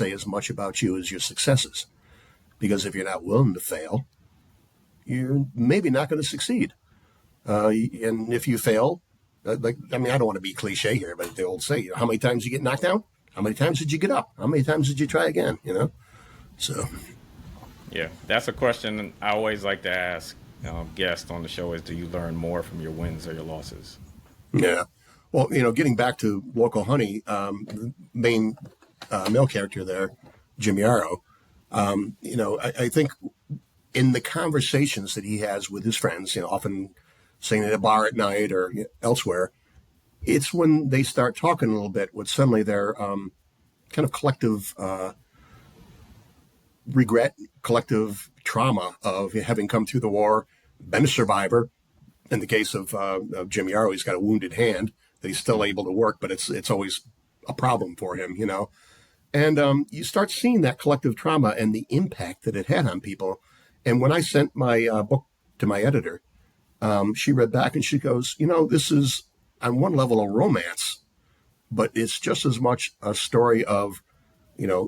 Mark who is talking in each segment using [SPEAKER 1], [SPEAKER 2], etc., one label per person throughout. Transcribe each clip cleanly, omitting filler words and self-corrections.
[SPEAKER 1] say as much about you as your successes. Because if you're not willing to fail, you're maybe not going to succeed. And if you fail, I don't want to be cliche here, but the old say, how many times did you get knocked down? How many times did you get up? How many times did you try again? So.
[SPEAKER 2] Yeah, that's a question I always like to ask guests on the show is, do you learn more from your wins or your losses?
[SPEAKER 1] Yeah. Well, getting back to Local Honey, the main male character there, Jim Yarrow, I think in the conversations that he has with his friends, often sitting at a bar at night or elsewhere, it's when they start talking a little bit with suddenly their kind of collective regret, collective trauma of having come through the war, been a survivor. In the case of Jim Yarrow, he's got a wounded hand that he's still able to work, but it's always a problem for him, And you start seeing that collective trauma and the impact that it had on people. And when I sent my book to my editor, she read back and she goes, this is on one level a romance, but it's just as much a story of,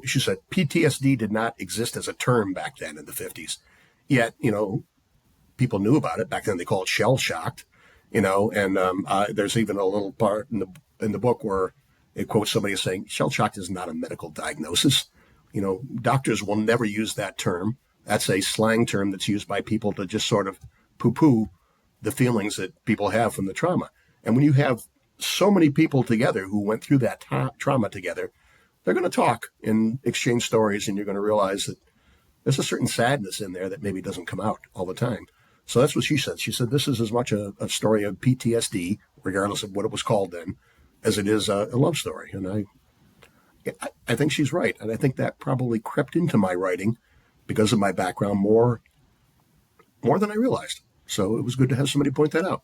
[SPEAKER 1] she said PTSD did not exist as a term back then in the 50s. Yet, people knew about it. Back then they called it shell shocked, and there's even a little part in the book where it quotes somebody as saying, shell shocked is not a medical diagnosis. Doctors will never use that term. That's a slang term that's used by people to just sort of poo-poo the feelings that people have from the trauma. And when you have so many people together who went through that trauma together, they're going to talk and exchange stories, and you're going to realize that there's a certain sadness in there that maybe doesn't come out all the time. So that's what she said. She said this is as much a story of PTSD, regardless of what it was called then, as it is a love story. And I think she's right. And I think that probably crept into my writing because of my background more than I realized. So it was good to have somebody point that out.